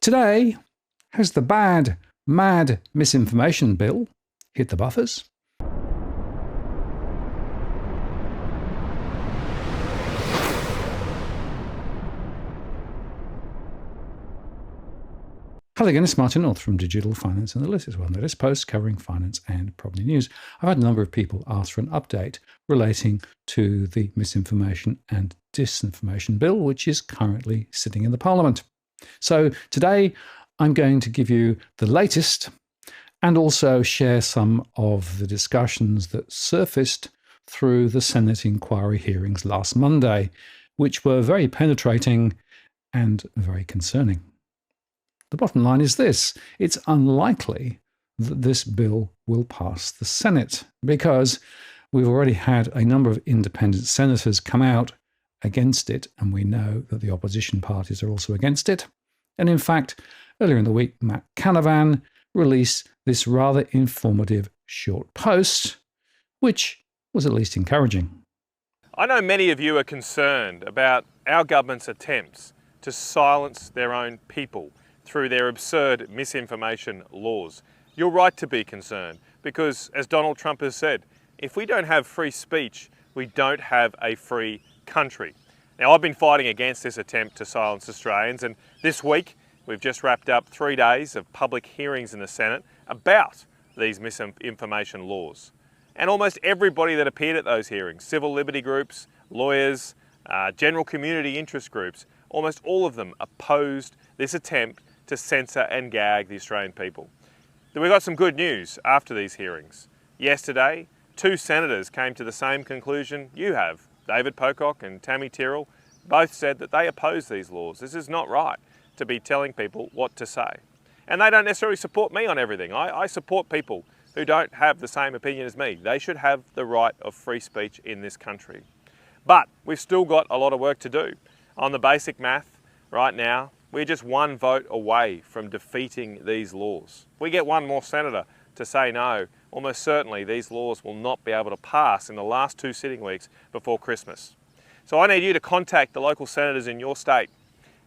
Today, has the bad, mad misinformation bill hit the buffers? Hello again, it's Martin North from Digital Finance Analytics, one that is post covering finance and property news. I've had a number of people ask for an update relating to the Misinformation and Disinformation Bill, which is currently sitting in the Parliament. So today I'm going to give you the latest and also share some of the discussions that surfaced through the Senate inquiry hearings last Monday, which were very penetrating and very concerning. The bottom line is this: it's unlikely that this bill will pass the Senate because we've already had a number of independent senators come out against it, and we know that the opposition parties are also against it. And in fact, earlier in the week, Matt Canavan released this rather informative short post, which was at least encouraging. I know many of you are concerned about our government's attempts to silence their own people through their absurd misinformation laws. You're right to be concerned because, as Donald Trump has said, if we don't have free speech, we don't have a free country. Now, I've been fighting against this attempt to silence Australians, and this week we've just wrapped up 3 days of public hearings in the Senate about these misinformation laws. And almost everybody that appeared at those hearings, civil liberty groups, lawyers, general community interest groups, almost all of them opposed this attempt to censor and gag the Australian people. Then we got some good news after these hearings. Yesterday, 2 senators came to the same conclusion you have. David Pocock and Tammy Tyrrell both said that they oppose these laws. This is not right to be telling people what to say. And they don't necessarily support me on everything. I support people who don't have the same opinion as me. They should have the right of free speech in this country. But we've still got a lot of work to do. On the basic math, right now, we're just 1 vote away from defeating these laws. If we get 1 more senator to say no, almost certainly these laws will not be able to pass in the last 2 sitting weeks before Christmas. So I need you to contact the local senators in your state,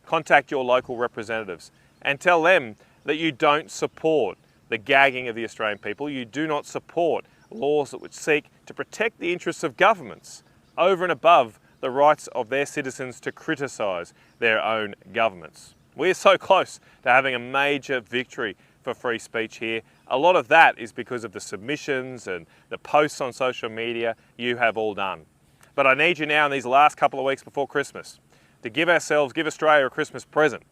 contact your local representatives, and tell them that you don't support the gagging of the Australian people. You do not support laws that would seek to protect the interests of governments over and above the rights of their citizens to criticise their own governments. We are so close to having a major victory for free speech here. A lot of that is because of the submissions and the posts on social media you have all done. But I need you now in these last couple of weeks before Christmas to give Australia a Christmas present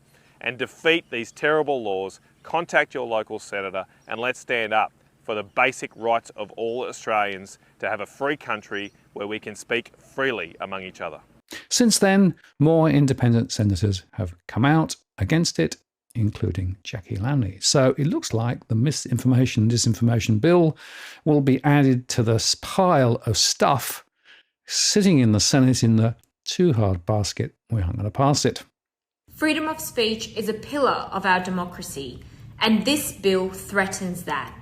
and defeat these terrible laws. Contact your local senator and let's stand up for the basic rights of all Australians to have a free country where we can speak freely among each other. Since then, more independent senators have come out against it, including Jackie Lowney. So it looks like the Misinformation and Disinformation Bill will be added to this pile of stuff sitting in the Senate in the too hard basket. We aren't going to pass it. Freedom of speech is a pillar of our democracy, and this bill threatens that.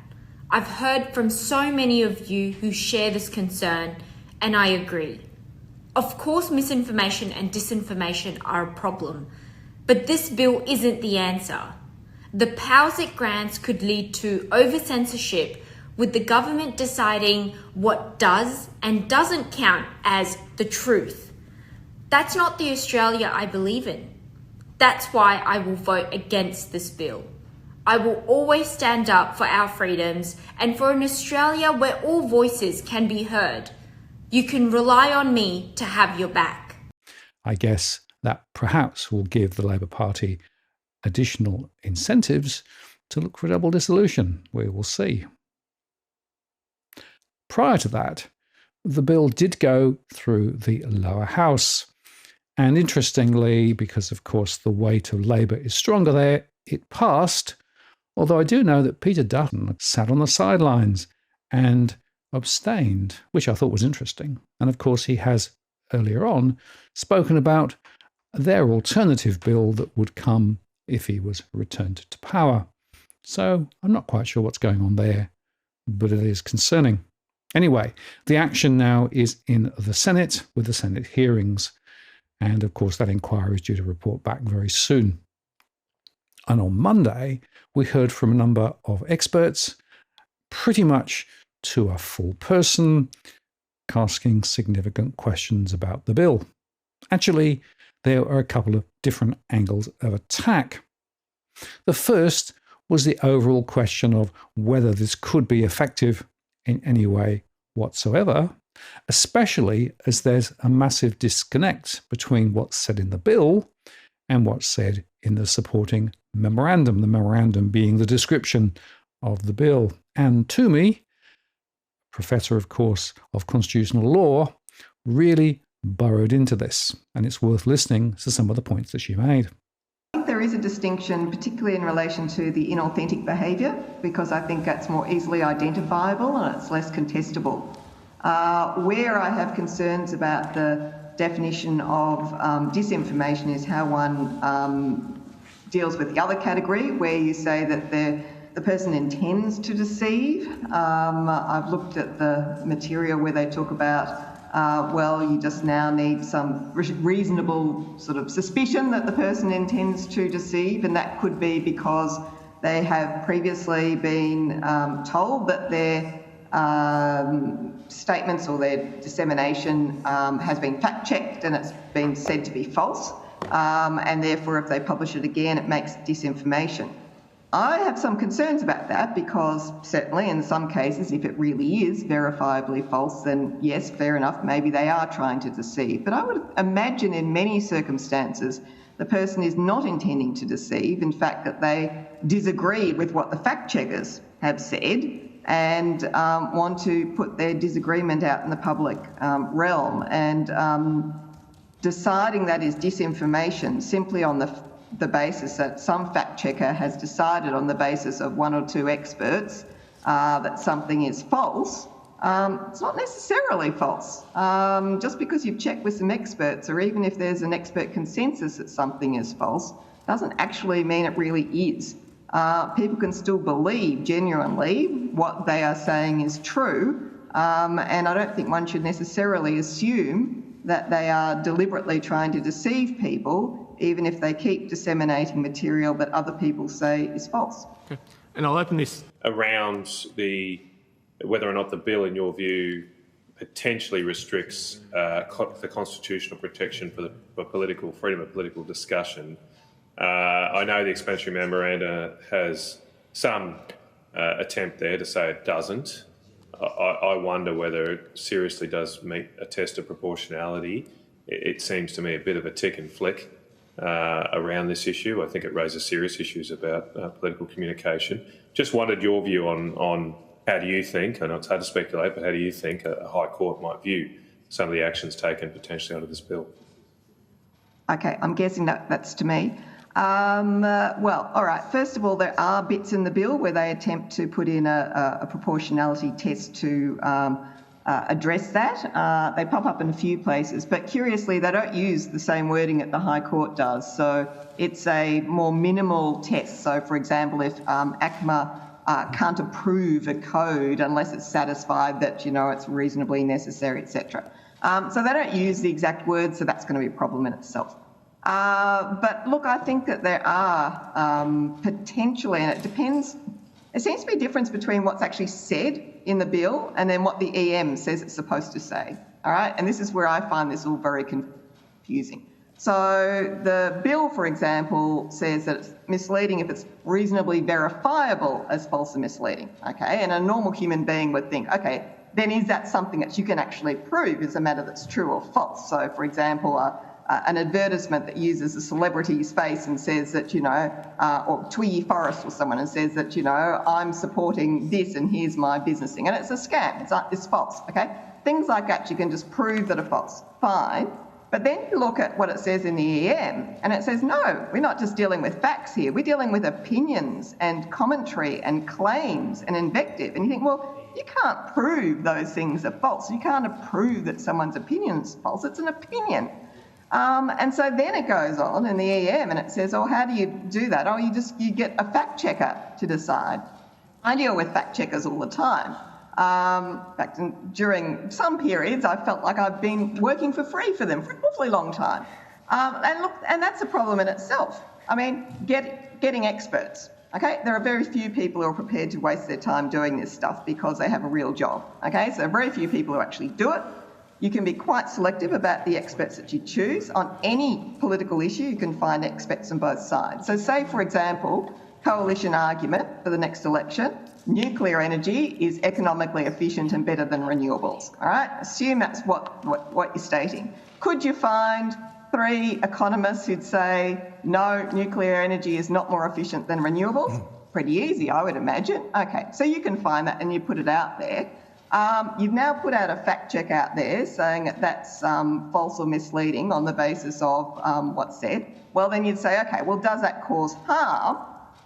I've heard from so many of you who share this concern, and I agree. Of course, misinformation and disinformation are a problem, but this bill isn't the answer. The powers it grants could lead to over-censorship, with the government deciding what does and doesn't count as the truth. That's not the Australia I believe in. That's why I will vote against this bill. I will always stand up for our freedoms and for an Australia where all voices can be heard. You can rely on me to have your back. I guess that perhaps will give the Labour Party additional incentives to look for double dissolution. We will see. Prior to that, the bill did go through the lower house. And interestingly, because of course the weight of Labour is stronger there, it passed. Although I do know that Peter Dutton sat on the sidelines and abstained, which I thought was interesting. And of course, he has earlier on spoken about their alternative bill that would come if he was returned to power. So I'm not quite sure what's going on there, but it is concerning. Anyway, the action now is in the Senate with the Senate hearings. And of course, that inquiry is due to report back very soon. And on Monday, we heard from a number of experts, pretty much to a full person, asking significant questions about the bill. Actually, there are a couple of different angles of attack. The first was the overall question of whether this could be effective in any way whatsoever, especially as there's a massive disconnect between what's said in the bill and what's said in the supporting memorandum, the memorandum being the description of the bill. And Toomey, professor, of course, of constitutional law, really burrowed into this, and it's worth listening to some of the points that she made. I think there is a distinction, particularly in relation to the inauthentic behaviour, because I think that's more easily identifiable and it's less contestable. Where I have concerns about the definition of disinformation is how one deals with the other category, where you say that the person intends to deceive. I've looked at the material where they talk about you just now need some reasonable sort of suspicion that the person intends to deceive, and that could be because they have previously been told that their statements or their dissemination has been fact-checked and it's been said to be false, and therefore if they publish it again it makes disinformation. I have some concerns about that because certainly in some cases, if it really is verifiably false, then yes, fair enough, maybe they are trying to deceive. But I would imagine in many circumstances the person is not intending to deceive, in fact that they disagree with what the fact checkers have said and want to put their disagreement out in the public realm. And deciding that is disinformation simply on the basis that some fact checker has decided on the basis of one or two experts that something is false, it's not necessarily false. Just because you've checked with some experts, or even if there's an expert consensus that something is false, doesn't actually mean it really is. People can still believe genuinely what they are saying is true, and I don't think one should necessarily assume that they are deliberately trying to deceive people, even if they keep disseminating material that other people say is false. Okay. And I'll open this around whether or not the bill, in your view, potentially restricts the constitutional protection for political freedom of political discussion. I know the explanatory memoranda has some attempt there to say it doesn't. I wonder whether it seriously does meet a test of proportionality. It seems to me a bit of a tick and flick around this issue. I think it raises serious issues about political communication. Just wondered your view on how do you think, and it's hard to speculate, but how do you think a High Court might view some of the actions taken potentially under this bill? Okay, I'm guessing that's to me. All right. First of all, there are bits in the bill where they attempt to put in a proportionality test to address that. They pop up in a few places, but curiously, they don't use the same wording that the High Court does. So it's a more minimal test. So, for example, if ACMA can't approve a code unless it's satisfied that, it's reasonably necessary, etc. So they don't use the exact words, so that's going to be a problem in itself. But look, I think that there are potentially, and it depends, there seems to be a difference between what's actually said in the bill and then what the EM says it's supposed to say, all right? And this is where I find this all very confusing. So the bill, for example, says that it's misleading if it's reasonably verifiable as false and misleading, okay? And a normal human being would think, okay, then is that something that you can actually prove is a matter that's true or false? So, for example, an advertisement that uses a celebrity's face and says that, or Twiggy Forrest or someone and says that, I'm supporting this and here's my business thing. And it's a scam, it's false, okay? Things like that you can just prove that are false, fine. But then you look at what it says in the EM and it says, no, we're not just dealing with facts here, we're dealing with opinions and commentary and claims and invective. And you think, well, you can't prove those things are false. You can't prove that someone's opinion is false, it's an opinion. And so then it goes on in the EM and it says, oh, how do you do that? Oh, you get a fact checker to decide. I deal with fact checkers all the time. In fact, during some periods, I felt like I've been working for free for them for an awfully long time. And that's a problem in itself. I mean, getting experts. Okay, there are very few people who are prepared to waste their time doing this stuff because they have a real job. Okay, so very few people who actually do it. You can be quite selective about the experts that you choose. On any political issue, you can find experts on both sides. So say, for example, coalition argument for the next election, nuclear energy is economically efficient and better than renewables. All right, assume that's what you're stating. Could you find 3 economists who'd say, no, nuclear energy is not more efficient than renewables? Pretty easy, I would imagine. Okay, so you can find that and you put it out there. You've now put out a fact check out there saying that that's false or misleading on the basis of what's said. Well, then you'd say, okay, well, does that cause harm?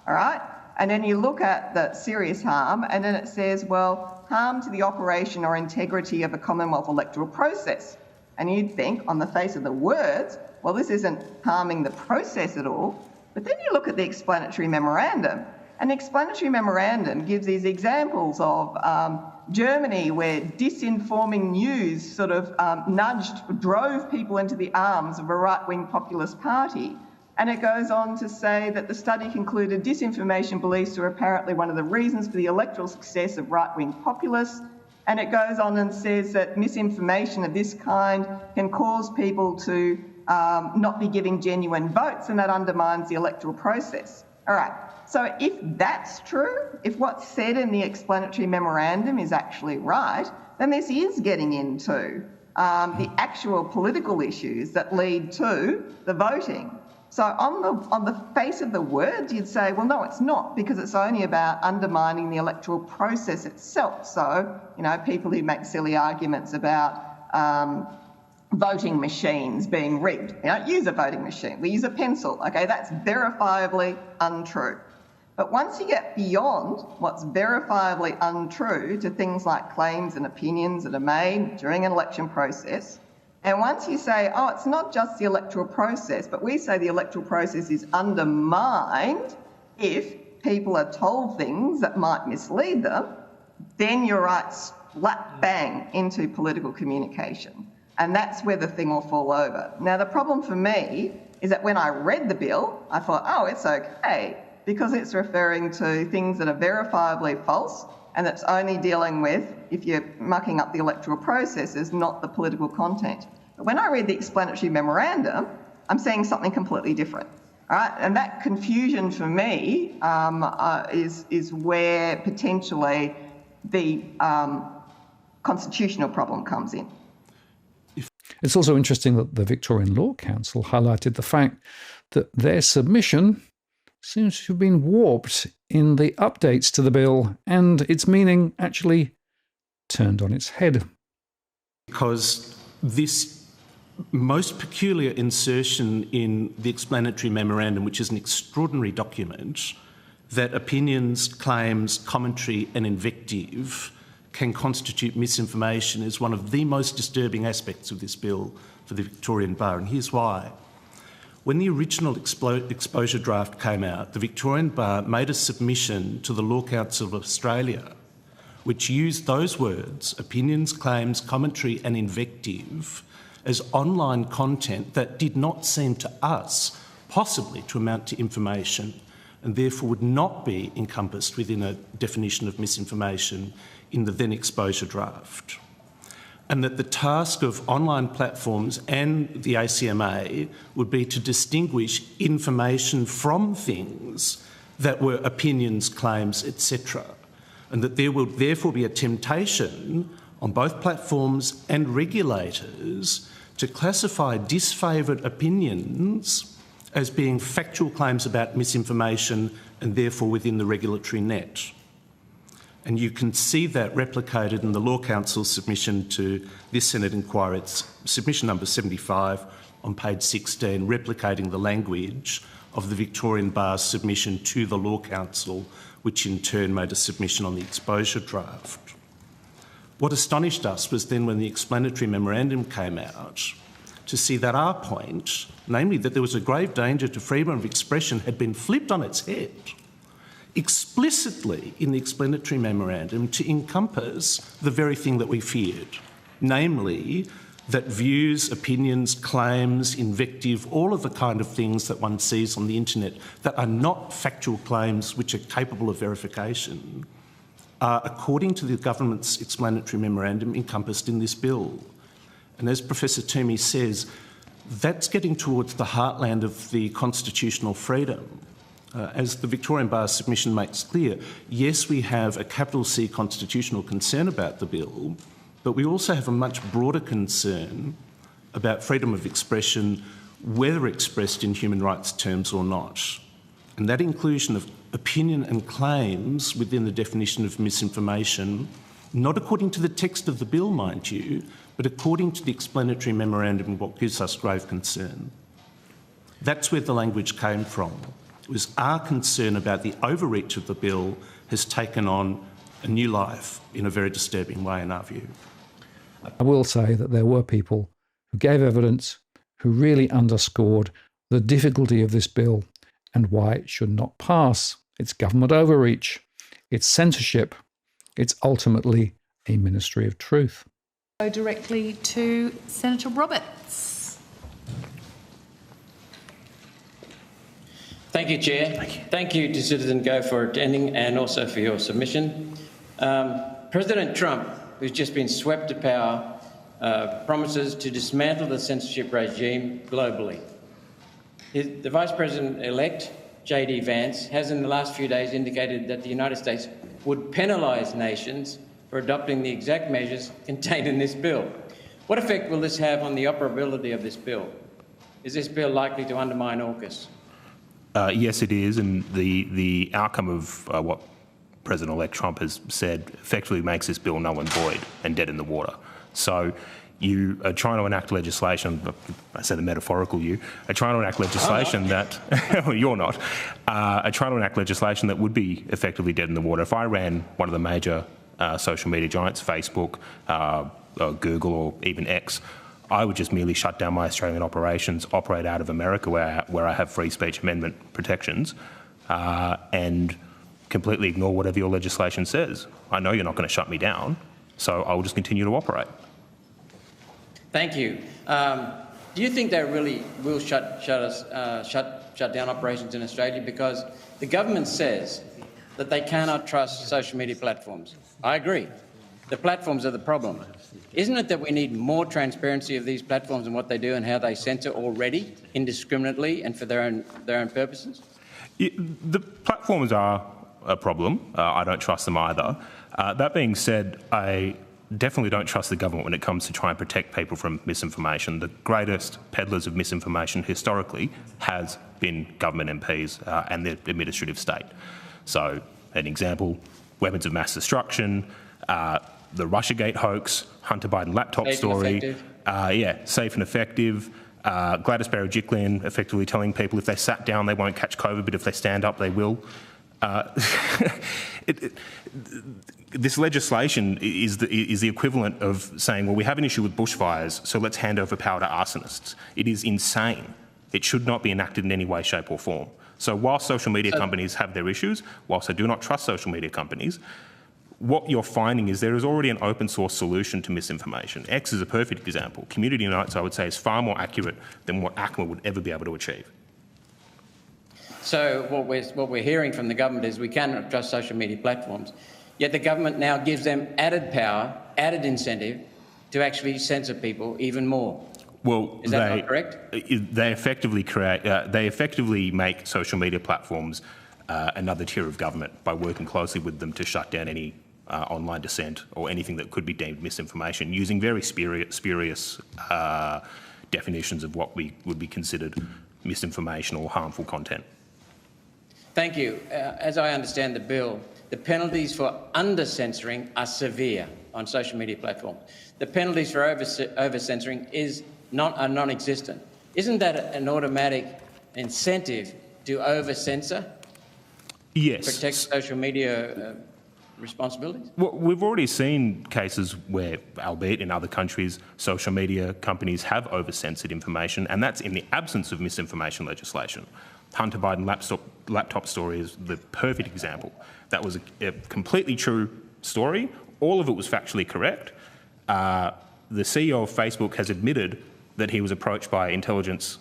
All right, and then you look at the serious harm, and then it says, well, harm to the operation or integrity of a Commonwealth electoral process. And you'd think, on the face of the words, well, this isn't harming the process at all. But then you look at the explanatory memorandum, and the explanatory memorandum gives these examples of Germany, where disinforming news sort of drove people into the arms of a right-wing populist party. And it goes on to say that the study concluded disinformation beliefs are apparently one of the reasons for the electoral success of right-wing populists. And it goes on and says that misinformation of this kind can cause people to not be giving genuine votes, and that undermines the electoral process. All right, so if that's true, if what's said in the explanatory memorandum is actually right, then this is getting into the actual political issues that lead to the voting. So on the face of the words, you'd say, well, no, it's not, because it's only about undermining the electoral process itself. So, you know, people who make silly arguments about voting machines being rigged. We don't use a voting machine, we use a pencil. Okay, that's verifiably untrue. But once you get beyond what's verifiably untrue to things like claims and opinions that are made during an election process, and once you say, oh, it's not just the electoral process, but we say the electoral process is undermined if people are told things that might mislead them, then you're right slap bang into political communication. And that's where the thing will fall over. Now, the problem for me is that when I read the bill, I thought, oh, it's okay, because it's referring to things that are verifiably false, and it's only dealing with if you're mucking up the electoral processes, not the political content. But when I read the explanatory memorandum, I'm seeing something completely different. All right, and that confusion for me is where potentially the constitutional problem comes in. It's also interesting that the Victorian Law Council highlighted the fact that their submission seems to have been warped in the updates to the bill, and its meaning actually turned on its head. Because this most peculiar insertion in the explanatory memorandum, which is an extraordinary document, that opinions, claims, commentary and invective can constitute misinformation, is one of the most disturbing aspects of this bill for the Victorian Bar, and here's why. When the original exposure draft came out, the Victorian Bar made a submission to the Law Council of Australia which used those words, opinions, claims, commentary and invective, as online content that did not seem to us possibly to amount to information, and therefore would not be encompassed within a definition of misinformation in the then exposure draft. And that the task of online platforms and the ACMA would be to distinguish information from things that were opinions, claims, etc. And that there will therefore be a temptation on both platforms and regulators to classify disfavoured opinions as being factual claims about misinformation and therefore within the regulatory net. And you can see that replicated in the Law Council's submission to this Senate inquiry. It's submission number 75 on page 16, replicating the language of the Victorian Bar's submission to the Law Council, which in turn made a submission on the exposure draft. What astonished us was then when the explanatory memorandum came out to see that our point, namely that there was a grave danger to freedom of expression, had been flipped on its head explicitly in the explanatory memorandum to encompass the very thing that we feared, namely that views, opinions, claims, invective, all of the kind of things that one sees on the internet that are not factual claims which are capable of verification are, according to the government's explanatory memorandum, encompassed in this bill. And as Professor Toomey says, that's getting towards the heartland of the constitutional freedom. As the Victorian Bar's submission makes clear, yes, we have a capital C constitutional concern about the bill, but we also have a much broader concern about freedom of expression, whether expressed in human rights terms or not. And that inclusion of opinion and claims within the definition of misinformation, not according to the text of the bill, mind you, but according to the explanatory memorandum, what gives us grave concern. That's where the language came from. It was our concern about the overreach of the bill has taken on a new life in a very disturbing way, in our view. I will say that there were people who gave evidence who really underscored the difficulty of this bill and why it should not pass. It's government overreach, it's censorship, it's ultimately a ministry of truth. Go directly to Senator Roberts. Thank you, Chair. Thank you to Citizen Go for attending and also for your submission. President Trump, who's just been swept to power, promises to dismantle the censorship regime globally. The Vice President-elect, J.D. Vance, has in the last few days indicated that the United States would penalise nations for adopting the exact measures contained in this bill. What effect will this have on the operability of this bill? Is this bill likely to undermine AUKUS? Yes, it is, and the outcome of what President-elect Trump has said effectively makes this bill null and void and dead in the water. So you are trying to enact legislation, I say the metaphorical you, are trying to enact legislation that, well, you're not, are trying to enact legislation that would be effectively dead in the water. If I ran one of the major social media giants, Facebook, Google or even X, I would just merely shut down my Australian operations, operate out of America where I have free speech amendment protections, and completely ignore whatever your legislation says. I know you're not going to shut me down, so I will just continue to operate. Thank you. Do you think they really will shut down operations in Australia? Because the government says that they cannot trust social media platforms. I agree. The platforms are the problem. Isn't it that we need more transparency of these platforms and what they do and how they censor already indiscriminately and for their own purposes? The platforms are a problem. I don't trust them either. That being said, I definitely don't trust the government when it comes to trying to protect people from misinformation. The greatest peddlers of misinformation historically has been government MPs and the administrative state. So, an example, weapons of mass destruction, the Russiagate hoax, Hunter Biden laptop story, safe and effective, Gladys Berejiklian effectively telling people if they sat down they won't catch COVID, but if they stand up they will. This legislation is the equivalent of saying, well, we have an issue with bushfires, so let's hand over power to arsonists. It is insane. It should not be enacted in any way, shape or form. So whilst social media companies have their issues, whilst I do not trust social media companies, what you're finding is there is already an open source solution to misinformation. X is a perfect example. Community Notes, I would say, is far more accurate than what ACMA would ever be able to achieve. So what we're hearing from the government is we cannot trust social media platforms, yet the government now gives them added power, added incentive to actually censor people even more. Well, is that not correct? They effectively make social media platforms another tier of government by working closely with them to shut down any online dissent or anything that could be deemed misinformation, using very spurious definitions of what would be considered misinformation or harmful content. Thank you. As I understand the bill, the penalties for under-censoring are severe on social media platforms. The penalties for over-censoring are non-existent. Isn't that an automatic incentive to over-censor? Yes. Protect social media responsibilities? Well, we've already seen cases where, albeit in other countries, social media companies have over-censored information, and that's in the absence of misinformation legislation. Hunter Biden laptop story is the perfect example. That was a completely true story. All of it was factually correct. the CEO of Facebook has admitted that he was approached by intelligence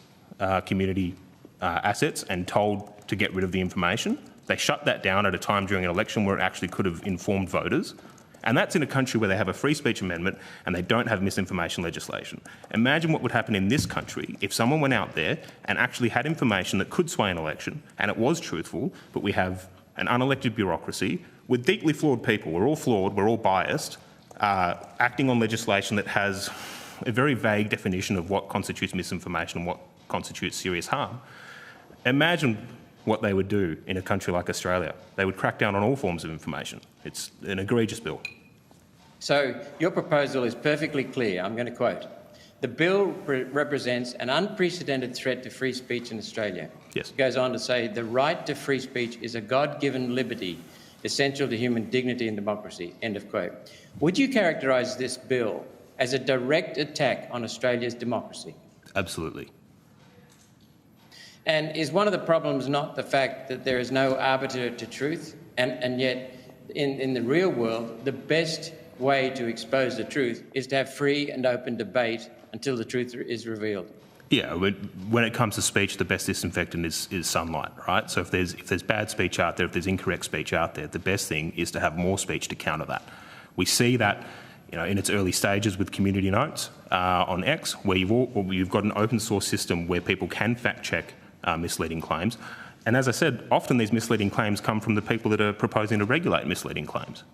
community assets and told to get rid of the information. They shut that down at a time during an election where it actually could have informed voters. And that's in a country where they have a free speech amendment and they don't have misinformation legislation. Imagine what would happen in this country if someone went out there and actually had information that could sway an election and it was truthful, but we have an unelected bureaucracy with deeply flawed people. We're all flawed, we're all biased, acting on legislation that has a very vague definition of what constitutes misinformation and what constitutes serious harm. Imagine what they would do in a country like Australia. They would crack down on all forms of information. It's an egregious bill. So your proposal is perfectly clear. I'm going to quote. The bill represents an unprecedented threat to free speech in Australia. Yes. It goes on to say the right to free speech is a God-given liberty essential to human dignity and democracy. End of quote. Would you characterise this bill as a direct attack on Australia's democracy? Absolutely. And is one of the problems not the fact that there is no arbiter to truth, and yet in the real world, the best way to expose the truth is to have free and open debate until the truth is revealed? Yeah, when it comes to speech, the best disinfectant is sunlight, right? So if there's bad speech out there, if there's incorrect speech out there, the best thing is to have more speech to counter that. We see that, in its early stages with community notes on X, where you've got an open source system where people can fact check misleading claims. And as I said, often these misleading claims come from the people that are proposing to regulate misleading claims.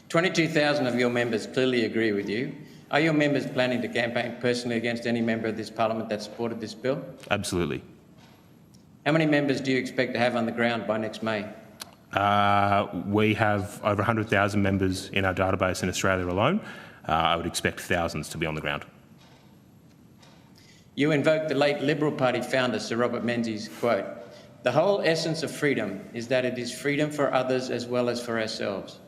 22,000 of your members clearly agree with you. Are your members planning to campaign personally against any member of this parliament that supported this bill? Absolutely. How many members do you expect to have on the ground by next May? We have over 100,000 members in our database in Australia alone. I would expect thousands to be on the ground. You invoked the late Liberal Party founder, Sir Robert Menzies' quote, "The whole essence of freedom is that it is freedom for others as well as for ourselves.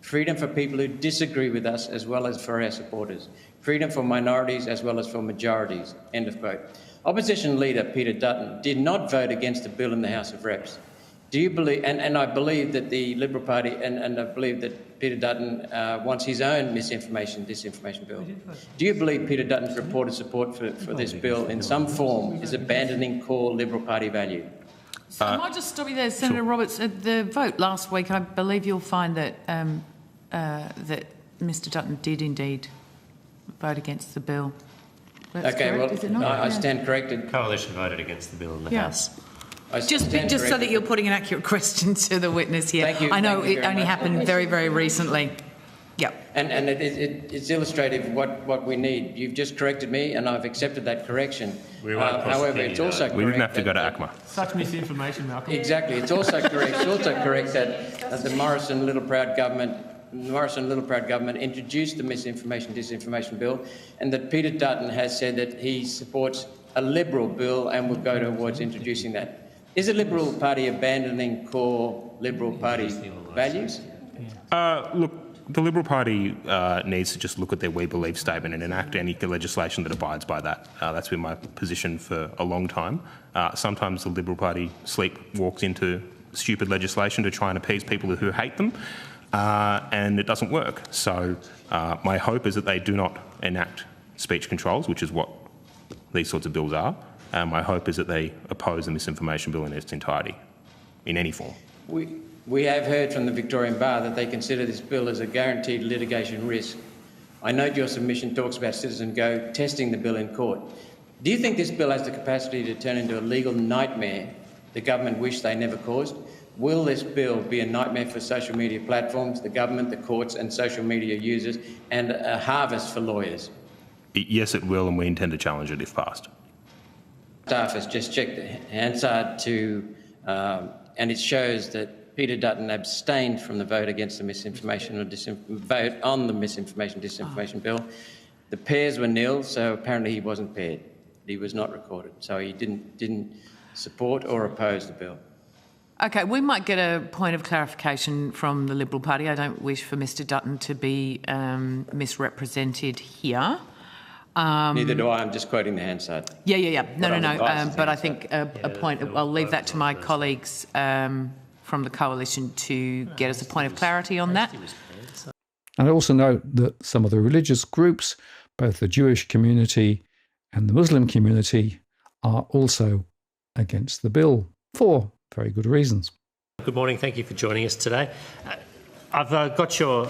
Freedom for people who disagree with us as well as for our supporters. Freedom for minorities as well as for majorities." End of quote. Opposition leader Peter Dutton did not vote against the bill in the House of Reps. Do you believe, and I believe that the Liberal Party, and I believe that Peter Dutton wants his own misinformation, disinformation bill. Do you believe Peter Dutton's reported support for this bill in some form is abandoning core Liberal Party value? So I might just stop you there, Senator Roberts. At the vote last week, I believe you'll find that that Mr Dutton did indeed vote against the bill. That's okay, correct, well, is it not? I stand corrected. Coalition voted against the bill in the House. Just so that you're putting an accurate question to the witness here. Thank you. I know it only much. happened very, very recently. Yep. And it's illustrative of what we need. You've just corrected me, and I've accepted that correction. However, it's also correct. We didn't have to go to ACMA. Such misinformation, Malcolm. Exactly. It's also correct. It's also correct that the Morrison Littleproud government introduced the Misinformation Disinformation Bill, and that Peter Dutton has said that he supports a Liberal bill and would go towards introducing that. Is the Liberal Party abandoning core Liberal Party values? Look, the Liberal Party needs to just look at their We Believe statement and enact any legislation that abides by that. That's been my position for a long time. Sometimes the Liberal Party sleepwalks into stupid legislation to try and appease people who hate them, and it doesn't work. So my hope is that they do not enact speech controls, which is what these sorts of bills are. My hope is that they oppose the misinformation bill in its entirety, in any form. We have heard from the Victorian Bar that they consider this bill as a guaranteed litigation risk. I note your submission talks about Citizen Go testing the bill in court. Do you think this bill has the capacity to turn into a legal nightmare the government wished they never caused? Will this bill be a nightmare for social media platforms, the government, the courts and social media users, and a harvest for lawyers? Yes, it will, and we intend to challenge it if passed. Staff has just checked the Hansard and it shows that Peter Dutton abstained from the vote against the misinformation or vote on the Misinformation Disinformation Bill. The pairs were nil, so apparently he wasn't paired. He was not recorded, so he didn't support or oppose the bill. Okay, we might get a point of clarification from the Liberal Party. I don't wish for Mr Dutton to be misrepresented here. Neither do I. I'm just quoting the Hansard. Yeah. No. But I think a point. I'll leave that to my colleagues from the coalition to get us a point of clarity on that. And I also note that some of the religious groups, both the Jewish community and the Muslim community, are also against the bill for very good reasons. Good morning. Thank you for joining us today. I've got your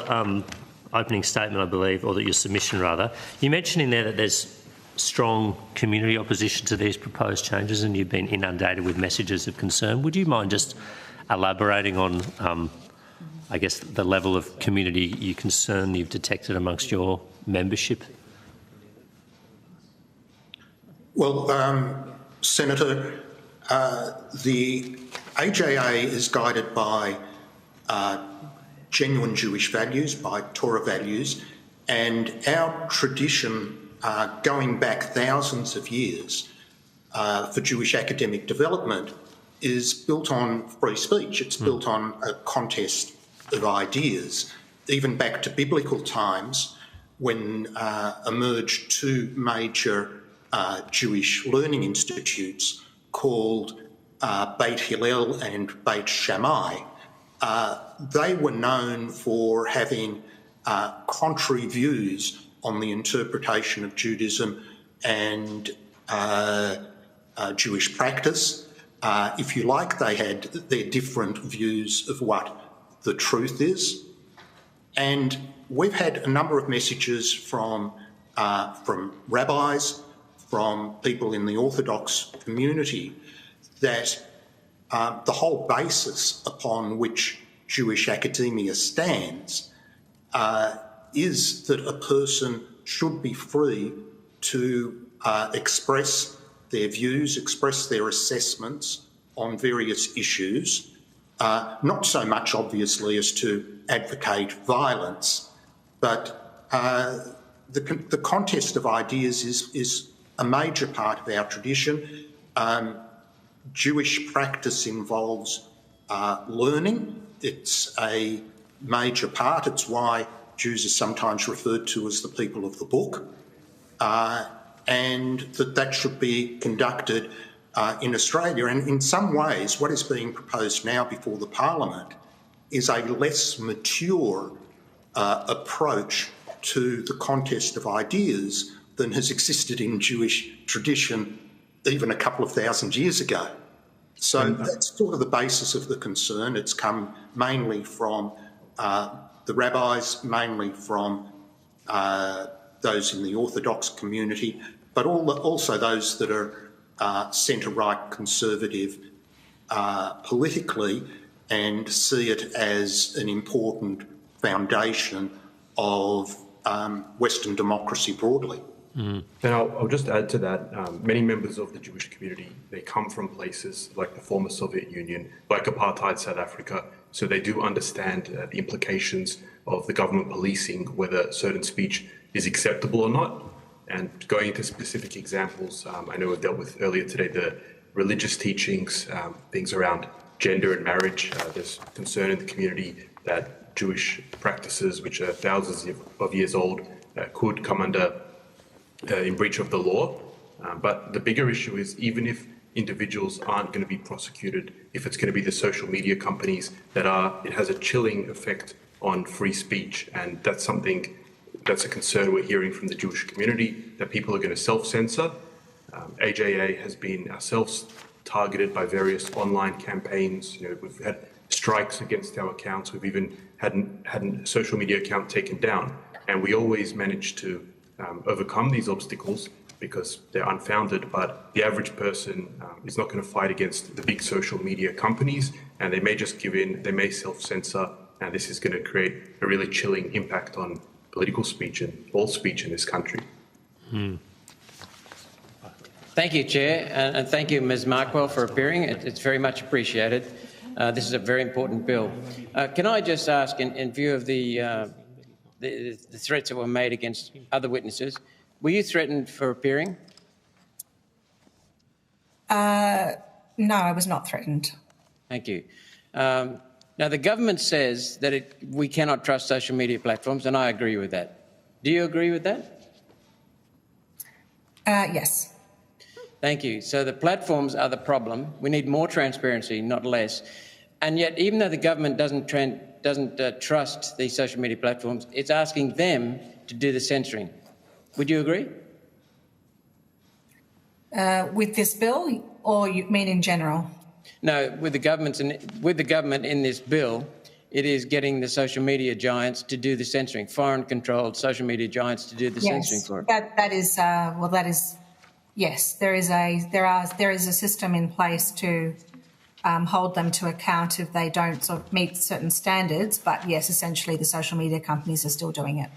opening statement, I believe, or your submission rather. You mentioned in there that there's strong community opposition to these proposed changes and you've been inundated with messages of concern. Would you mind just elaborating on, I guess, the level of community concern you've detected amongst your membership? Well, Senator, the AJA is guided by genuine Jewish values, by Torah values, and our tradition going back thousands of years for Jewish academic development is built on free speech. It's built on a contest of ideas. Even back to biblical times when emerged two major Jewish learning institutes called Beit Hillel and Beit Shammai. They were known for having contrary views on the interpretation of Judaism and Jewish practice. If you like, they had their different views of what the truth is. And we've had a number of messages from rabbis, from people in the Orthodox community, that the whole basis upon which Jewish academia stands is that a person should be free to express their views, express their assessments on various issues, not so much obviously as to advocate violence, but the contest of ideas is a major part of our tradition. Jewish practice involves learning. It's a major part. It's why Jews are sometimes referred to as the people of the book, and that should be conducted in Australia. And in some ways, what is being proposed now before the Parliament is a less mature approach to the contest of ideas than has existed in Jewish tradition even a couple of thousand years ago. So that's sort of the basis of the concern. It's come mainly from the rabbis, mainly from those in the Orthodox community, but also those that are centre-right conservative politically and see it as an important foundation of Western democracy broadly. And I'll just add to that, many members of the Jewish community, they come from places like the former Soviet Union, like apartheid South Africa, so they do understand the implications of the government policing whether certain speech is acceptable or not. And going into specific examples, I know we've dealt with earlier today the religious teachings, things around gender and marriage. There's concern in the community that Jewish practices, which are thousands of years old, could come under in breach of the law. But the bigger issue is, even if individuals aren't going to be prosecuted, if it's going to be the social media companies that are, it has a chilling effect on free speech. And that's something, that's a concern we're hearing from the Jewish community, that people are going to self-censor. AJA has been ourselves targeted by various online campaigns. You know, we've had strikes against our accounts. We've even had a social media account taken down. And we always manage to overcome these obstacles because they're unfounded, but the average person is not going to fight against the big social media companies, and they may just give in, they may self-censor, and this is going to create a really chilling impact on political speech and all speech in this country. Thank you, Chair, and thank you, Ms Markwell, for appearing. It's very much appreciated. This is a very important bill. Can I just ask, in view of the threats that were made against other witnesses, were you threatened for appearing? No, I was not threatened. Thank you. Now, the government says that we cannot trust social media platforms, and I agree with that. Do you agree with that? Yes. Thank you. So the platforms are the problem. We need more transparency, not less. And yet, even though the government doesn't trust these social media platforms, it's asking them to do the censoring. Would you agree? With this bill, or you mean in general? No, with the government in this bill, it is getting the social media giants to do the censoring, foreign-controlled social media giants to do the censoring for it. That is yes. There is a system in place to hold them to account if they don't sort of meet certain standards. But yes, essentially, the social media companies are still doing it.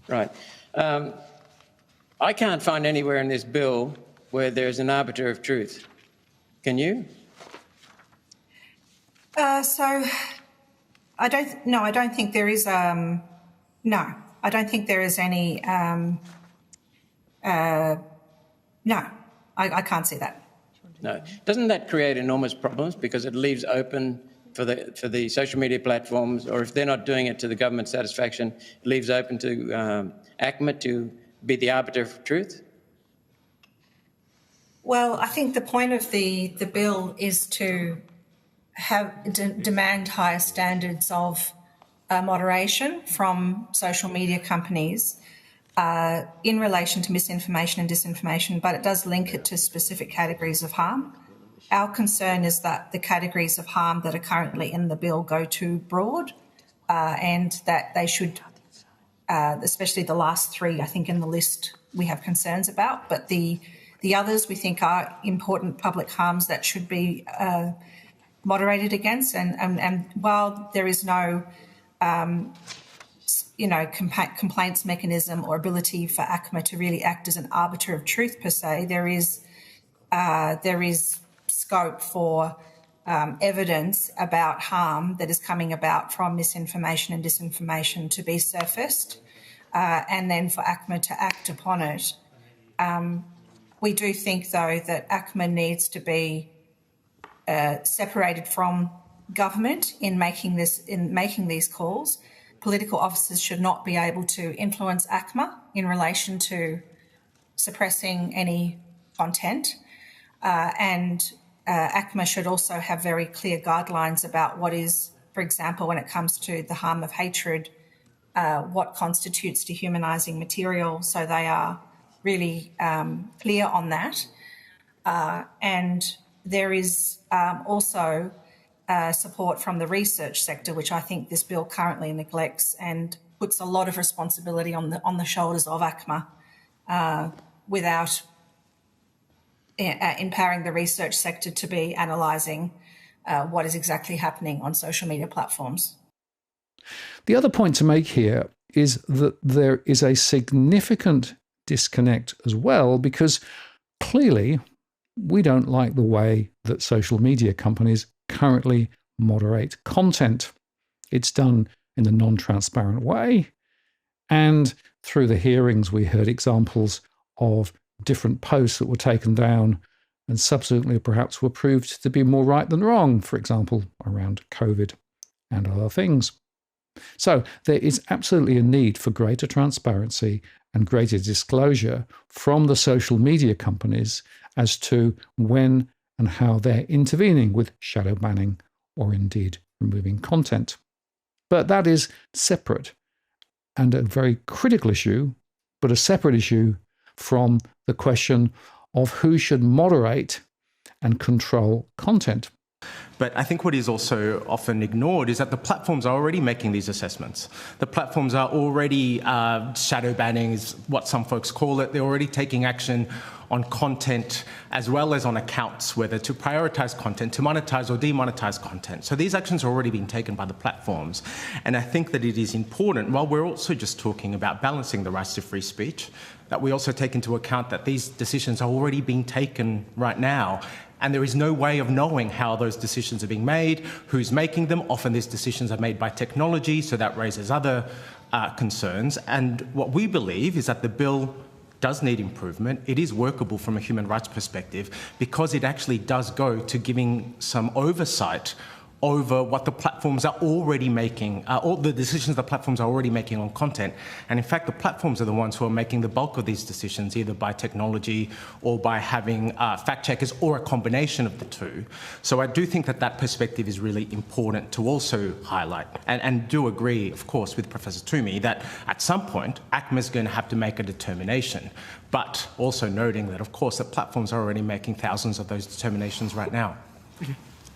Right. I can't find anywhere in this bill where there's an arbiter of truth. Can you? So, I don't think there is. No, I don't think there is any. No, I can't see that. No. Doesn't that create enormous problems because it leaves open for the social media platforms, or if they're not doing it to the government's satisfaction, it leaves open to ACMA to be the arbiter of truth? Well, I think the point of the bill is to demand higher standards of moderation from social media companies in relation to misinformation and disinformation, but it does link it to specific categories of harm. Our concern is that the categories of harm that are currently in the bill go too broad and that they should, especially the last three, I think in the list we have concerns about, but the others we think are important public harms that should be moderated against. And while there is no, complaints mechanism or ability for ACMA to really act as an arbiter of truth per se, there is scope for evidence about harm that is coming about from misinformation and disinformation to be surfaced, and then for ACMA to act upon it. We do think, though, that ACMA needs to be separated from government in making these calls. Political officers should not be able to influence ACMA in relation to suppressing any content, and ACMA should also have very clear guidelines about what is, for example, when it comes to the harm of hatred, what constitutes dehumanising material, so they are really clear on that. And there is also support from the research sector, which I think this bill currently neglects and puts a lot of responsibility on the shoulders of ACMA without empowering the research sector to be analysing what is exactly happening on social media platforms. The other point to make here is that there is a significant disconnect as well, because clearly we don't like the way that social media companies currently moderate content. It's done in a non-transparent way, and through the hearings we heard examples of different posts that were taken down and subsequently perhaps were proved to be more right than wrong, for example, around COVID and other things. So there is absolutely a need for greater transparency and greater disclosure from the social media companies as to when and how they're intervening with shadow banning or indeed removing content. But that is separate and a very critical issue, but a separate issue from the question of who should moderate and control content. But I think what is also often ignored is that the platforms are already making these assessments. The platforms are already shadow banning, is what some folks call it. They're already taking action on content as well as on accounts, whether to prioritise content, to monetize or demonetize content. So these actions are already being taken by the platforms. And I think that it is important, while we're also just talking about balancing the rights to free speech, that we also take into account that these decisions are already being taken right now. And there is no way of knowing how those decisions are being made, who's making them. Often these decisions are made by technology, so that raises other concerns. And what we believe is that the bill does need improvement. It is workable from a human rights perspective because it actually does go to giving some oversight over what the platforms are already making, all the decisions the platforms are already making on content. And in fact, the platforms are the ones who are making the bulk of these decisions, either by technology or by having fact checkers or a combination of the two. So I do think that that perspective is really important to also highlight, and do agree, of course, with Professor Toomey that at some point, ACMA is going to have to make a determination, but also noting that, of course, the platforms are already making thousands of those determinations right now.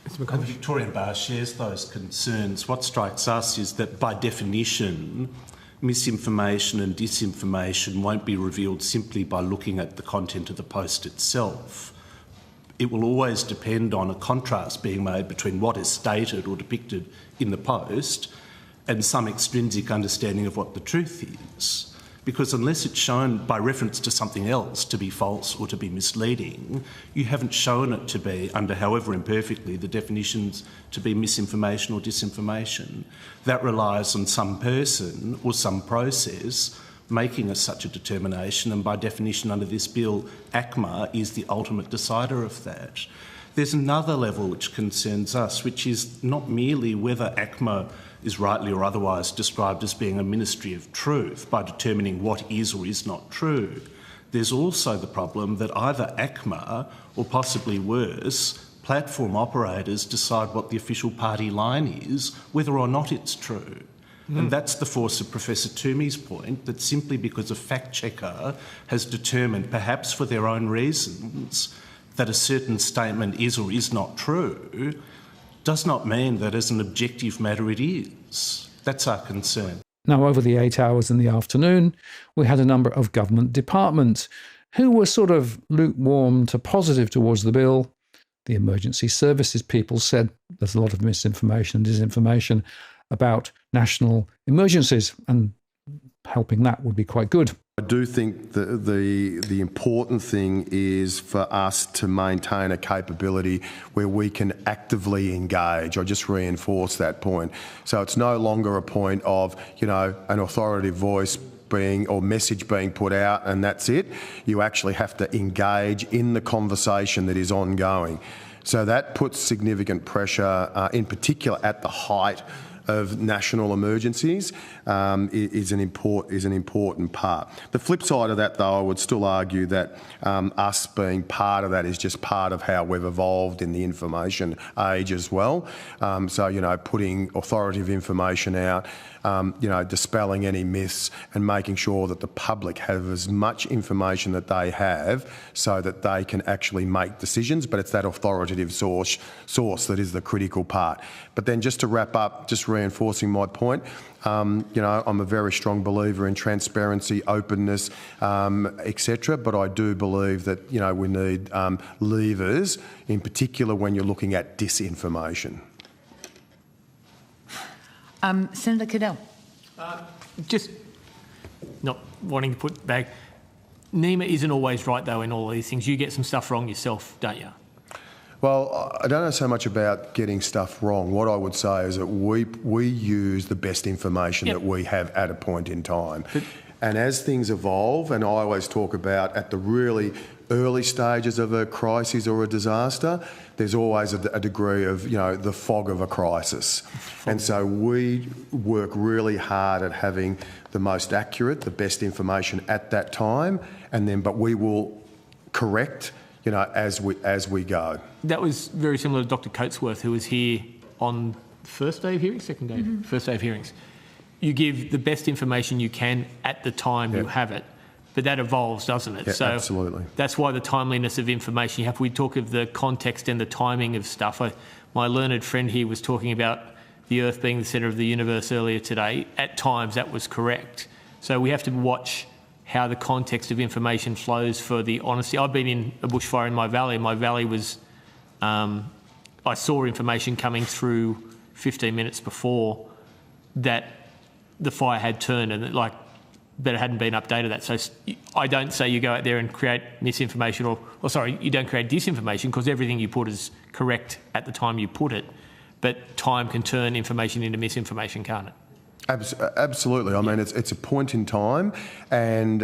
The Victorian Bar shares those concerns. What strikes us is that, by definition, misinformation and disinformation won't be revealed simply by looking at the content of the post itself. It will always depend on a contrast being made between what is stated or depicted in the post and some extrinsic understanding of what the truth is. Because unless it's shown by reference to something else to be false or to be misleading, you haven't shown it to be, under however imperfectly, the definitions to be misinformation or disinformation. That relies on some person or some process making such a determination, and by definition under this bill, ACMA is the ultimate decider of that. There's another level which concerns us, which is not merely whether ACMA is rightly or otherwise described as being a ministry of truth by determining what is or is not true. There's also the problem that either ACMA, or possibly worse, platform operators decide what the official party line is, whether or not it's true. And that's the force of Professor Toomey's point, that simply because a fact checker has determined, perhaps for their own reasons, that a certain statement is or is not true, does not mean that as an objective matter it is. That's our concern. Now, over the 8 hours in the afternoon, we had a number of government departments who were sort of lukewarm to positive towards the bill. The emergency services people said there's a lot of misinformation and disinformation about national emergencies, and helping that would be quite good. I do think the important thing is for us to maintain a capability where we can actively engage. I just reinforce that point. So it's no longer a point of, an authoritative voice or message being put out and that's it. You actually have to engage in the conversation that is ongoing. So that puts significant pressure, in particular at the height of national emergencies, is an important part. The flip side of that, though, I would still argue that us being part of that is just part of how we've evolved in the information age as well. So, putting authoritative information out, dispelling any myths and making sure that the public have as much information that they have so that they can actually make decisions, but it's that authoritative source that is the critical part. But then just to wrap up, just reinforcing my point, I'm a very strong believer in transparency, openness, etc. But I do believe that, we need levers, in particular when you're looking at disinformation. Senator Cadell. Just not wanting to put back, NEMA isn't always right, though, in all of these things. You get some stuff wrong yourself, don't you? Well, I don't know so much about getting stuff wrong. What I would say is that we use the best information that we have at a point in time. And as things evolve, and I always talk about at the really early stages of a crisis or a disaster, there's always a degree of, the fog of a crisis. And so we work really hard at having the most accurate, the best information at that time, but we will correct, as we go. That was very similar to Dr. Coatsworth, who was here on first day of hearings, second day, first day of hearings. You give the best information you can at the time you have it, but that evolves, doesn't it? Yeah, so absolutely. That's why the timeliness of information, we talk of the context and the timing of stuff. My learned friend here was talking about the Earth being the centre of the universe earlier today. At times that was correct. So we have to watch how the context of information flows for the honesty. I've been in a bushfire in my valley. My valley was, I saw information coming through 15 minutes before that the fire had turned and that it hadn't been updated that. So I don't say you go out there and create misinformation you don't create disinformation, because everything you put is correct at the time you put it. But time can turn information into misinformation, can't it? Absolutely. I mean, it's a point in time, and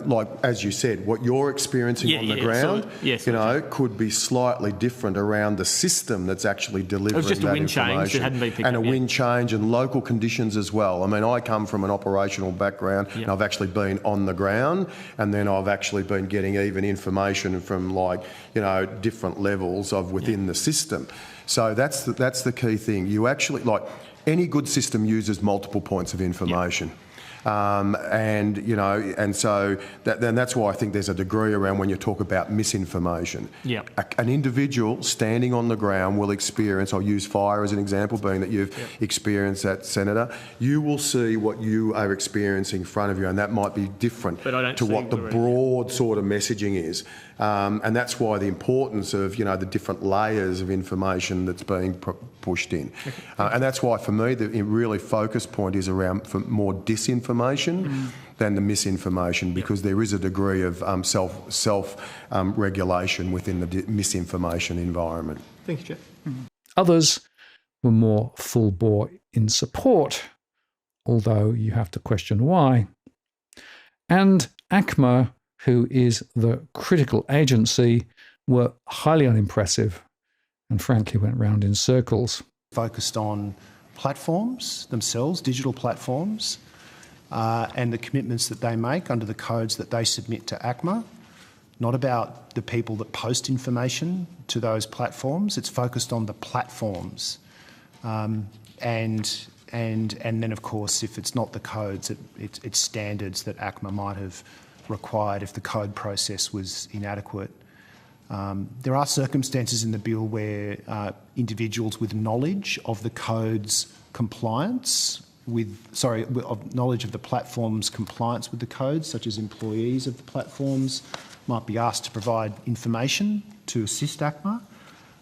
like as you said, what you're experiencing on the ground, could be slightly different around the system that's actually delivering it was just that a wind information. change that hadn't been picked and up a wind change and local conditions as well. I mean, I come from an operational background, and I've actually been on the ground, and then I've actually been getting even information from different levels of within the system. So that's the key thing. You actually any good system uses multiple points of information. And so that's why I think there's a degree around when you talk about misinformation. Yeah. An individual standing on the ground will experience, I'll use fire as an example, being that you've experienced that, Senator, you will see what you are experiencing in front of you, and that might be different to what the broad sort of messaging is. And that's why the importance of, the different layers of information that's being pushed in. And that's why, for me, the really focus point is around for more disinformation than the misinformation, because there is a degree of self-regulation within the misinformation environment. Thank you, Jeff. Others were more full bore in support, although you have to question why. And ACMA, who is the critical agency, were highly unimpressive and frankly went round in circles. Focused on platforms themselves, digital platforms, and the commitments that they make under the codes that they submit to ACMA, not about the people that post information to those platforms. It's focused on the platforms. And then, of course, if it's not the codes, it's standards that ACMA might have required if the code process was inadequate. There are circumstances in the bill where individuals with knowledge of the code's compliance of knowledge of the platform's compliance with the codes, such as employees of the platforms, might be asked to provide information to assist ACMA.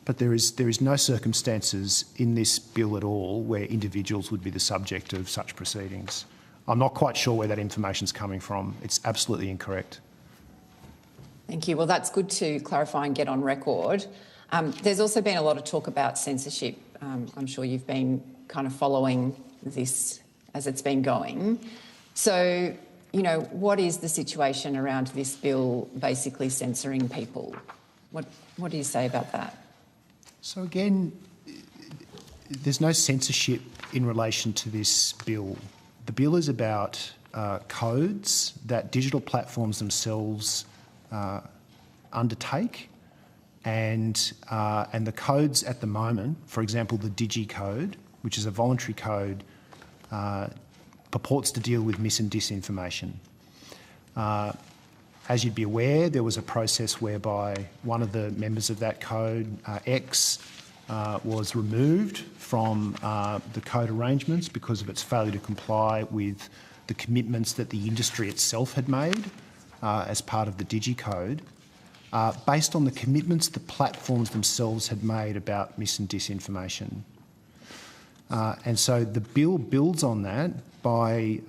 But there is no circumstances in this bill at all where individuals would be the subject of such proceedings. I'm not quite sure where that information's coming from. It's absolutely incorrect. Thank you. Well, that's good to clarify and get on record. There's also been a lot of talk about censorship. I'm sure you've been kind of following this as it's been going. So, what is the situation around this bill basically censoring people? What do you say about that? So again, there's no censorship in relation to this bill. The bill is about codes that digital platforms themselves undertake, and the codes at the moment, for example, the Digi code, which is a voluntary code, purports to deal with mis and disinformation. As you'd be aware, there was a process whereby one of the members of that code, X, was removed from the code arrangements because of its failure to comply with the commitments that the industry itself had made as part of the Digi code, based on the commitments the platforms themselves had made about mis and disinformation. And so the bill builds on that by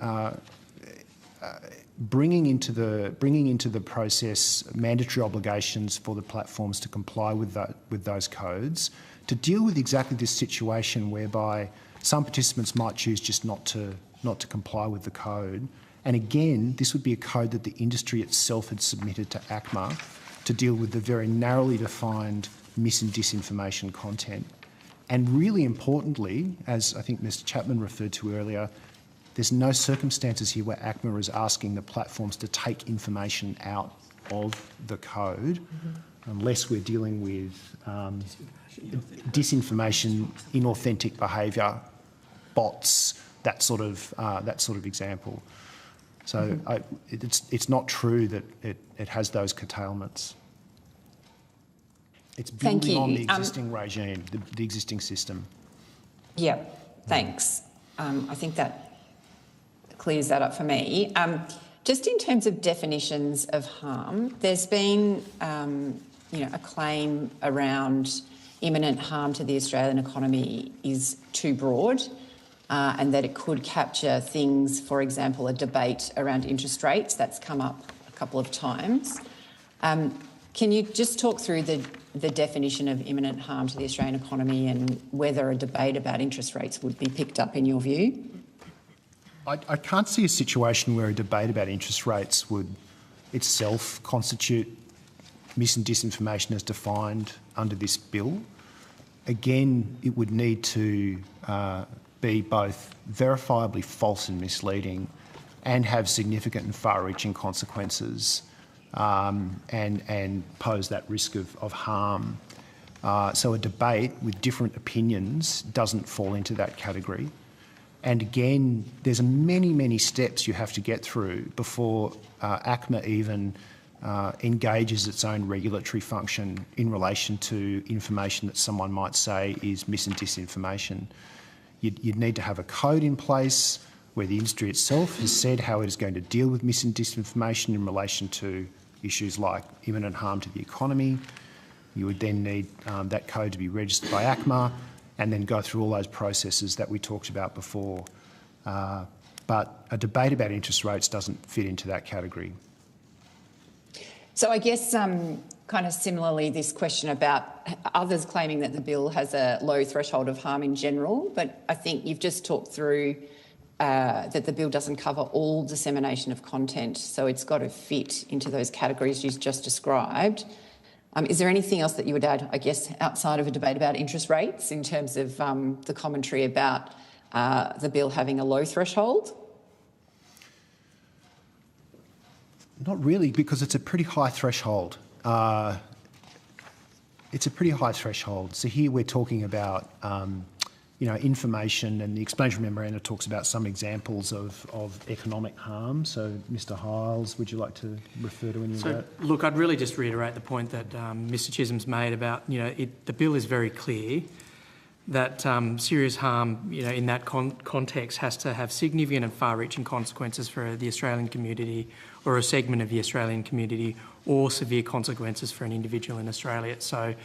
bringing into the process mandatory obligations for the platforms to comply with those codes, to deal with exactly this situation whereby some participants might choose just not to comply with the code. And again, this would be a code that the industry itself had submitted to ACMA to deal with the very narrowly defined mis and disinformation content. And really importantly, as I think Mr Chapman referred to earlier, there's no circumstances here where ACMA is asking the platforms to take information out of the code, unless we're dealing with disinformation, inauthentic behaviour, bots, that sort of example. So it's not true that it has those curtailments. It's building on the existing regime, the existing system. Yeah, thanks. I think that clears that up for me. Just in terms of definitions of harm, there's been a claim around imminent harm to the Australian economy is too broad, and that it could capture things, for example, a debate around interest rates. That's come up a couple of times. Can you just talk through the definition of imminent harm to the Australian economy and whether a debate about interest rates would be picked up in your view? I can't see a situation where a debate about interest rates would itself constitute mis and disinformation as defined under this bill. Again, it would need to be both verifiably false and misleading and have significant and far-reaching consequences and pose that risk of harm. So a debate with different opinions doesn't fall into that category. And again, there's many, many steps you have to get through before ACMA even engages its own regulatory function in relation to information that someone might say is mis and disinformation. You'd need to have a code in place where the industry itself has said how it is going to deal with mis and disinformation in relation to issues like imminent harm to the economy. You would then need that code to be registered by ACMA and then go through all those processes that we talked about before. But a debate about interest rates doesn't fit into that category. So I guess kind of similarly, this question about others claiming that the bill has a low threshold of harm in general, but I think you've just talked through that the bill doesn't cover all dissemination of content, so it's got to fit into those categories you've just described. Is there anything else that you would add, I guess, outside of a debate about interest rates in terms of the commentary about the bill having a low threshold? Not really, because it's a pretty high threshold. It's a pretty high threshold. So here we're talking about, information, and the explanatory memorandum talks about some examples of economic harm. So, Mr. Hiles, would you like to refer to any of that? Look, I'd really just reiterate the point that Mr. Chisholm's made about, the bill is very clear that serious harm, in that context has to have significant and far-reaching consequences for the Australian community or a segment of the Australian community, or severe consequences for an individual in Australia. So,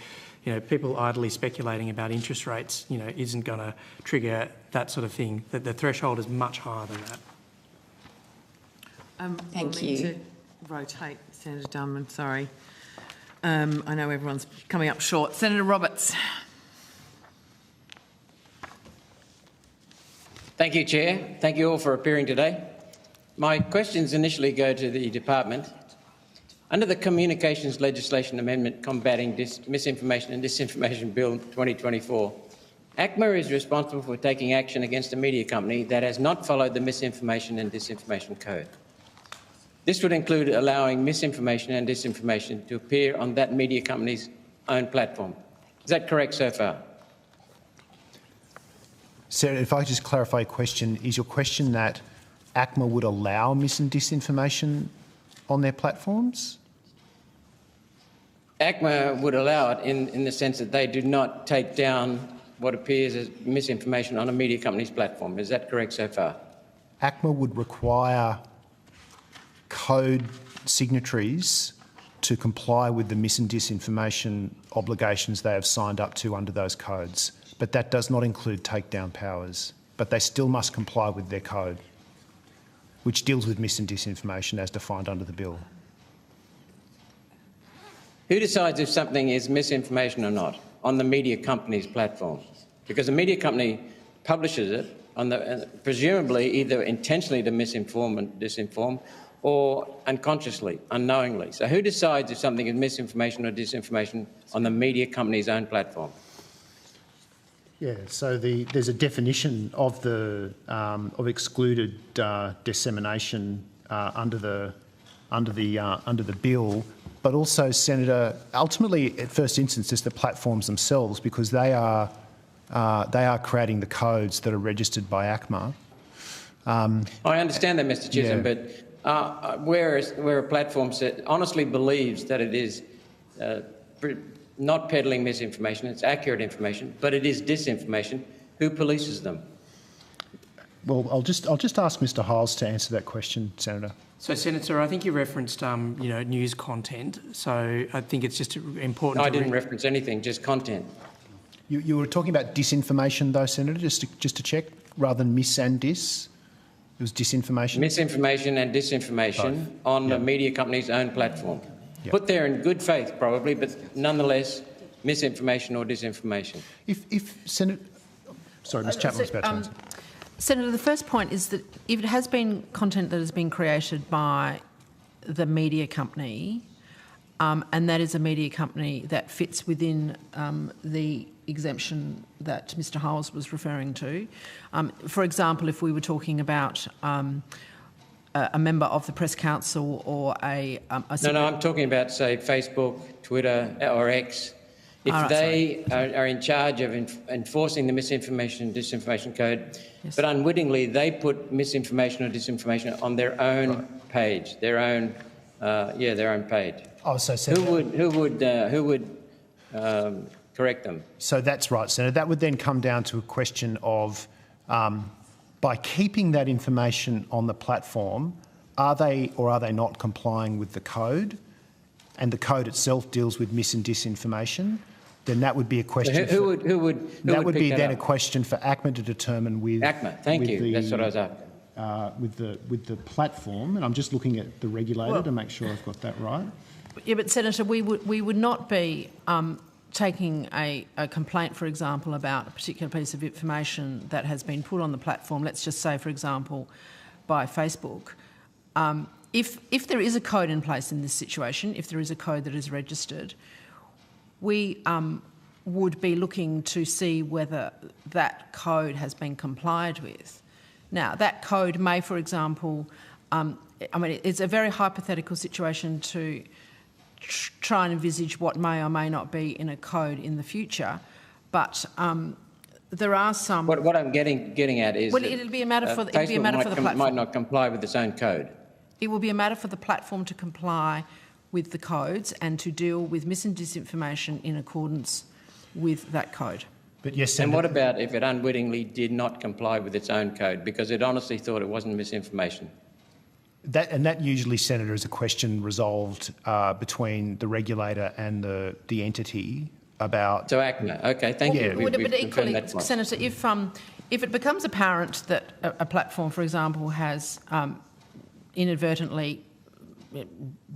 people idly speculating about interest rates, isn't going to trigger that sort of thing. That the threshold is much higher than that. Thank you. Need to rotate, Senator Dunman. Sorry, I know everyone's coming up short. Senator Roberts. Thank you, Chair. Thank you all for appearing today. My questions initially go to the department. Under the Communications Legislation Amendment Combating Misinformation and Disinformation Bill 2024, ACMA is responsible for taking action against a media company that has not followed the Misinformation and Disinformation Code. This would include allowing misinformation and disinformation to appear on that media company's own platform. Is that correct so far? Senator, if I could just clarify your question, is your question that ACMA would allow mis and disinformation on their platforms? ACMA would allow it in the sense that they do not take down what appears as misinformation on a media company's platform. Is that correct so far? ACMA would require code signatories to comply with the mis and disinformation obligations they have signed up to under those codes. But that does not include takedown powers. But they still must comply with their code, which deals with mis and disinformation as defined under the bill. Who decides if something is misinformation or not on the media company's platform? Because the media company publishes it on presumably either intentionally to misinform and disinform, or unconsciously, unknowingly. So who decides if something is misinformation or disinformation on the media company's own platform? Yeah, so there's a definition of excluded dissemination under the bill, but also, Senator, ultimately at first instance it's the platforms themselves, because they are creating the codes that are registered by ACMA. I understand that, Mr. Chisholm, yeah. But where a platform honestly believes that it is not peddling misinformation, it's accurate information, but it is disinformation, who polices them? Well, I'll just ask Mr. Hiles to answer that question, Senator. So, Senator, I think you referenced, news content. So I think it's just important. I didn't reference anything, just content. You were talking about disinformation, though, Senator. Just to check, rather than mis and dis, it was disinformation. Misinformation and disinformation on the media company's own platform. Yep. Put there in good faith, probably, but nonetheless, misinformation or disinformation. If Senator, sorry, Ms. Chapman's about to answer. Senator, the first point is that if it has been content that has been created by the media company, and that is a media company that fits within the exemption that Mr Howells was referring to. For example, if we were talking about a member of the Press Council or a No, I'm talking about, say, Facebook, Twitter or X. If they are in charge of enforcing the Misinformation and Disinformation Code, but unwittingly they put misinformation or disinformation on their own page, their own page. Oh, so who would correct them? So that's right, Senator. That would then come down to a question of, by keeping that information on the platform, are they or are they not complying with the code? And the code itself deals with mis and disinformation. Then that would be a question. So who would pick that a question for ACMA to determine with ACMA. Thank you. That's what I was asking. With the platform, and I'm just looking at the regulator to make sure I've got that right. Yeah, but Senator, we would not be taking a complaint, for example, about a particular piece of information that has been put on the platform. Let's just say, for example, by Facebook. If there is a code in place in this situation, if there is a code that is registered, we would be looking to see whether that code has been complied with. Now, that code may, for example, it's a very hypothetical situation to try and envisage what may or may not be in a code in the future, but there are some. What I'm getting at is it'll be a matter for the platform. Might not comply with its own code. It will be a matter for the platform to comply with the codes and to deal with mis and disinformation in accordance with that code. But yes, Senator. And what about if it unwittingly did not comply with its own code because it honestly thought it wasn't misinformation? That usually, Senator, is a question resolved between the regulator and the entity about. So ACMA, okay, thank you. But equally, Senator, if it becomes apparent that a platform, for example, has inadvertently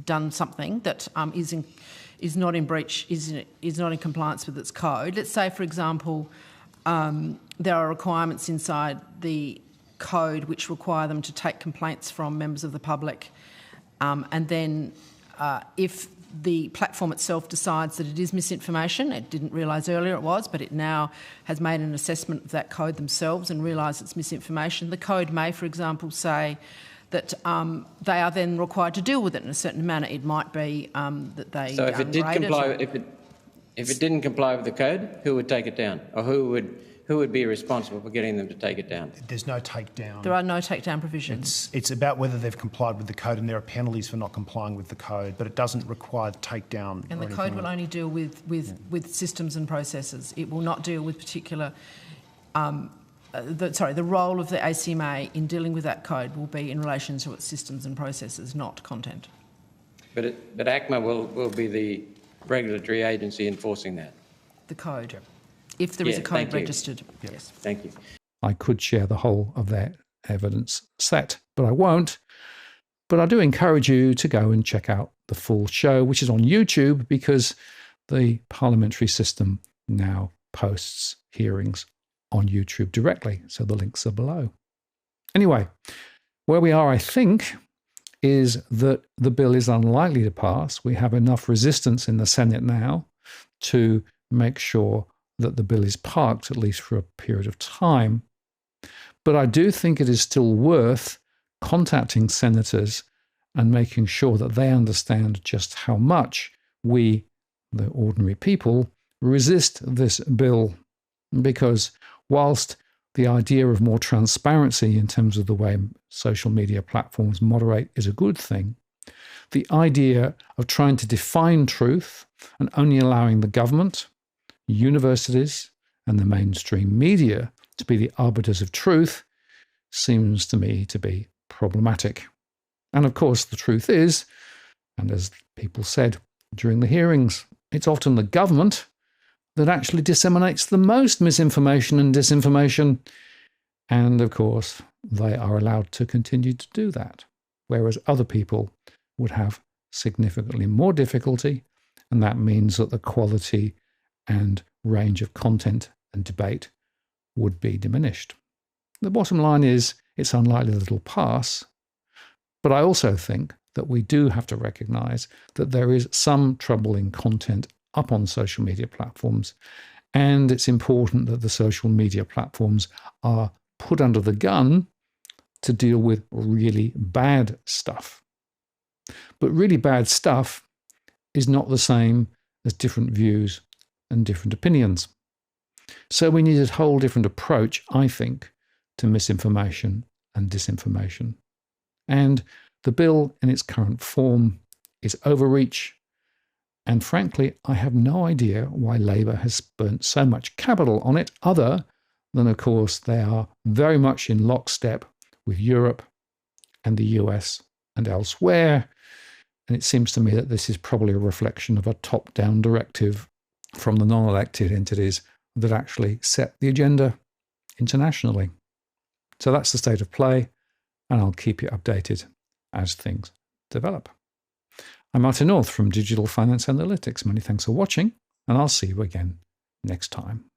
done something that is not in breach, is not in compliance with its code. Let's say, for example, there are requirements inside the code which require them to take complaints from members of the public, and then if the platform itself decides that it is misinformation, it didn't realise earlier it was, but it now has made an assessment of that code themselves and realised it's misinformation, the code may, for example, say that they are then required to deal with it in a certain manner. It might be that they. So if it did comply, if it didn't comply with the code, who would take it down, or who would be responsible for getting them to take it down? There's no takedown. There are no takedown provisions. It's about whether they've complied with the code, and there are penalties for not complying with the code, but it doesn't require takedown. And the code will only deal with systems and processes. It will not deal with particular. The role of the ACMA in dealing with that code will be in relation to its systems and processes, not content. But ACMA will be the regulatory agency enforcing that. The code, if there is a code registered. Yes. Thank you. I could share the whole of their evidence set, but I won't. But I do encourage you to go and check out the full show, which is on YouTube, because the parliamentary system now posts hearings on YouTube directly, so the links are below. Anyway, where we are, I think, is that the bill is unlikely to pass. We have enough resistance in the Senate now to make sure that the bill is parked, at least for a period of time. But I do think it is still worth contacting senators and making sure that they understand just how much we, the ordinary people, resist this bill, because whilst the idea of more transparency in terms of the way social media platforms moderate is a good thing, the idea of trying to define truth and only allowing the government, universities, and the mainstream media to be the arbiters of truth seems to me to be problematic. And of course, the truth is, and as people said during the hearings, it's often the government that actually disseminates the most misinformation and disinformation. And of course, they are allowed to continue to do that, whereas other people would have significantly more difficulty, and that means that the quality and range of content and debate would be diminished. the bottom line is it's unlikely that it'll pass. But I also think that we do have to recognise that there is some troubling content up on social media platforms, and it's important that the social media platforms are put under the gun to deal with really bad stuff. But really bad stuff is not the same as different views and different opinions. So we need a whole different approach, I think, to misinformation and disinformation. And the bill in its current form is overreach. And frankly, I have no idea why Labor has spent so much capital on it, other than, of course, they are very much in lockstep with Europe and the US and elsewhere. And it seems to me that this is probably a reflection of a top-down directive from the non-elected entities that actually set the agenda internationally. So that's the state of play, and I'll keep you updated as things develop. I'm Martin North from Digital Finance Analytics. Many thanks for watching, and I'll see you again next time.